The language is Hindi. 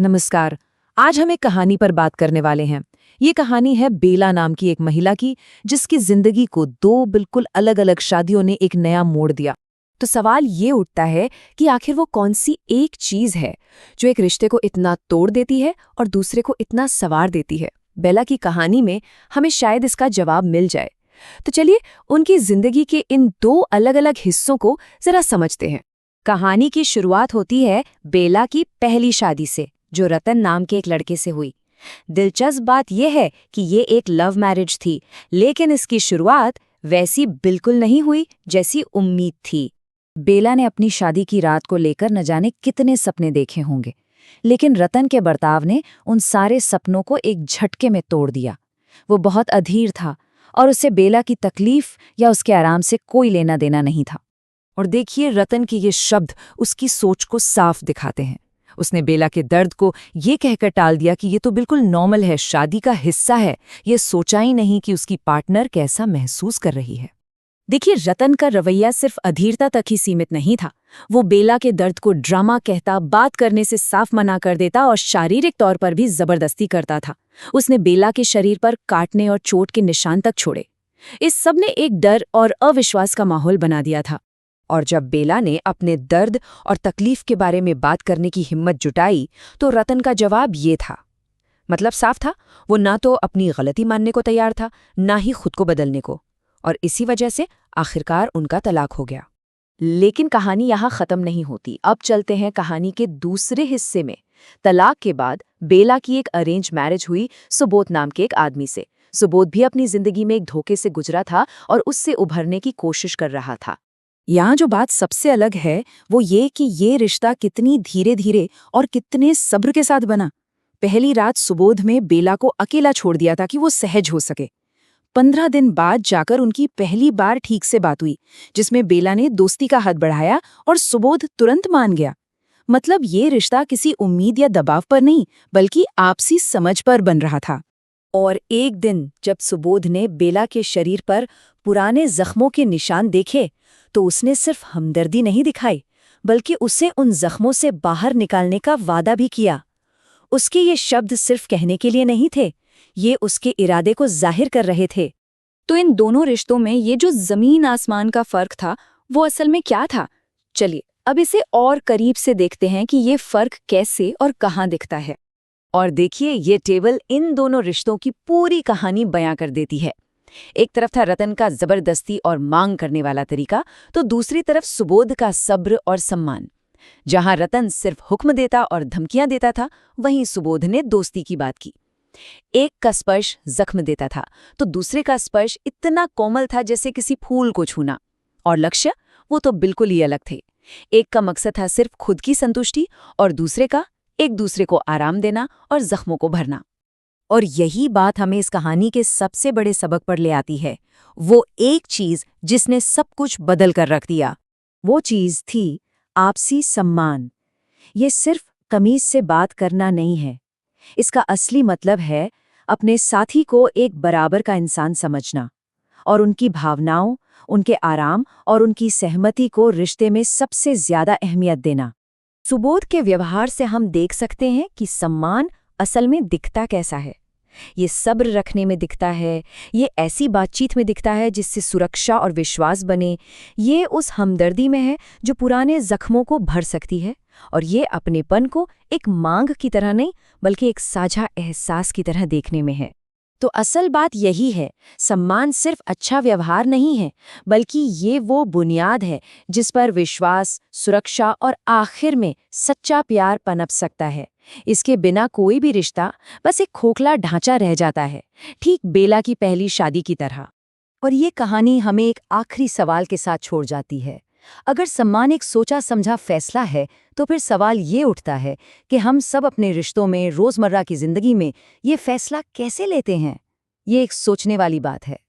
नमस्कार। आज हम एक कहानी पर बात करने वाले हैं। ये कहानी है बेला नाम की एक महिला की, जिसकी जिंदगी को दो बिल्कुल अलग-अलग शादियों ने एक नया मोड़ दिया। तो सवाल ये उठता है कि आखिर वो कौन सी एक चीज है जो एक रिश्ते को इतना तोड़ देती है और दूसरे को इतना संवार देती है। बेला की कहानी में हमें शायद इसका जवाब मिल जाए। तो चलिए उनकी जिंदगी के इन दो अलग-अलग हिस्सों को जरा समझते हैं। कहानी की शुरुआत होती है बेला की पहली शादी से, जो रतन नाम के एक लड़के से हुई। दिलचस्प बात यह है कि ये एक लव मैरिज थी, लेकिन इसकी शुरुआत वैसी बिल्कुल नहीं हुई जैसी उम्मीद थी। बेला ने अपनी शादी की रात को लेकर न जाने कितने सपने देखे होंगे, लेकिन रतन के बर्ताव ने उन सारे सपनों को एक झटके में तोड़ दिया। वो बहुत अधीर था और उसे बेला की तकलीफ या उसके आराम से कोई लेना देना नहीं था। और देखिए, रतन के ये शब्द उसकी सोच को साफ दिखाते हैं। उसने बेला के दर्द को ये कहकर टाल दिया कि ये तो बिल्कुल नॉर्मल है, शादी का हिस्सा है। ये सोचा ही नहीं कि उसकी पार्टनर कैसा महसूस कर रही है। देखिए, रतन का रवैया सिर्फ अधीरता तक ही सीमित नहीं था। वो बेला के दर्द को ड्रामा कहता, बात करने से साफ मना कर देता और शारीरिक तौर पर भी जबरदस्ती करता था। उसने बेला के शरीर पर काटने और चोट के निशान तक छोड़े। इस सब ने एक डर और अविश्वास का माहौल बना दिया था। और जब बेला ने अपने दर्द और तकलीफ के बारे में बात करने की हिम्मत जुटाई, तो रतन का जवाब ये था। मतलब साफ था, वो ना तो अपनी गलती मानने को तैयार था, ना ही खुद को बदलने को। और इसी वजह से आखिरकार उनका तलाक हो गया। लेकिन कहानी यहाँ खत्म नहीं होती। अब चलते हैं कहानी के दूसरे हिस्से में। तलाक के बाद बेला की एक अरेंज मैरिज हुई सुबोध नाम के एक आदमी से। सुबोध भी अपनी जिंदगी में एक धोखे से गुजरा था और उससे उभरने की कोशिश कर रहा था। यहाँ जो बात सबसे अलग है वो ये कि ये रिश्ता कितनी धीरे धीरे और कितने सब्र के साथ बना। पहली रात सुबोध में बेला को अकेला छोड़ दिया था कि वो सहज हो सके। 15 दिन बाद जाकर उनकी पहली बार ठीक से बात हुई, जिसमें बेला ने दोस्ती का हाथ बढ़ाया और सुबोध तुरंत मान गया। मतलब ये रिश्ता किसी उम्मीद या दबाव पर नहीं, बल्कि आपसी समझ पर बन रहा था। और एक दिन जब सुबोध ने बेला के शरीर पर पुराने जख्मों के निशान देखे, तो उसने सिर्फ हमदर्दी नहीं दिखाई, बल्कि उसे उन जख्मों से बाहर निकालने का वादा भी किया। उसके ये शब्द सिर्फ कहने के लिए नहीं थे, ये उसके इरादे को जाहिर कर रहे थे। तो इन दोनों रिश्तों में ये जो जमीन आसमान का फर्क था, वो असल में क्या था? चलिए अब इसे और करीब से देखते हैं कि ये फर्क कैसे और कहाँ दिखता है। और देखिए, ये टेबल इन दोनों रिश्तों की पूरी कहानी बयां कर देती है। एक तरफ था रतन का जबरदस्ती और मांग करने वाला तरीका, तो दूसरी तरफ सुबोध का सब्र और सम्मान। जहां रतन सिर्फ हुक्म देता और धमकियां देता था, वहीं सुबोध ने दोस्ती की बात की। एक का स्पर्श जख्म देता था, तो दूसरे का स्पर्श इतना कोमल था जैसे किसी फूल को छूना। और लक्ष्य वो तो बिल्कुल ही अलग थे। एक का मकसद था सिर्फ खुद की संतुष्टि और दूसरे का एक दूसरे को आराम देना और जख्मों को भरना। और यही बात हमें इस कहानी के सबसे बड़े सबक पर ले आती है। वो एक चीज जिसने सब कुछ बदल कर रख दिया, वो चीज थी आपसी सम्मान। ये सिर्फ तमीज से बात करना नहीं है। इसका असली मतलब है अपने साथी को एक बराबर का इंसान समझना और उनकी भावनाओं, उनके आराम और उनकी सहमति को रिश्ते में सबसे ज्यादा अहमियत देना। सुबोध के व्यवहार से हम देख सकते हैं कि सम्मान असल में दिखता कैसा है। ये सब्र रखने में दिखता है, ये ऐसी बातचीत में दिखता है जिससे सुरक्षा और विश्वास बने, ये उस हमदर्दी में है जो पुराने जख्मों को भर सकती है, और ये अपनेपन को एक मांग की तरह नहीं बल्कि एक साझा एहसास की तरह देखने में है। तो असल बात यही है, सम्मान सिर्फ अच्छा व्यवहार नहीं है, बल्कि ये वो बुनियाद है जिस पर विश्वास, सुरक्षा और आखिर में सच्चा प्यार पनप सकता है। इसके बिना कोई भी रिश्ता बस एक खोखला ढांचा रह जाता है, ठीक बेला की पहली शादी की तरह। और ये कहानी हमें एक आखिरी सवाल के साथ छोड़ जाती है। अगर सम्मान एक सोचा समझा फैसला है, तो फिर सवाल ये उठता है कि हम सब अपने रिश्तों में, रोजमर्रा की जिंदगी में ये फैसला कैसे लेते हैं? ये एक सोचने वाली बात है।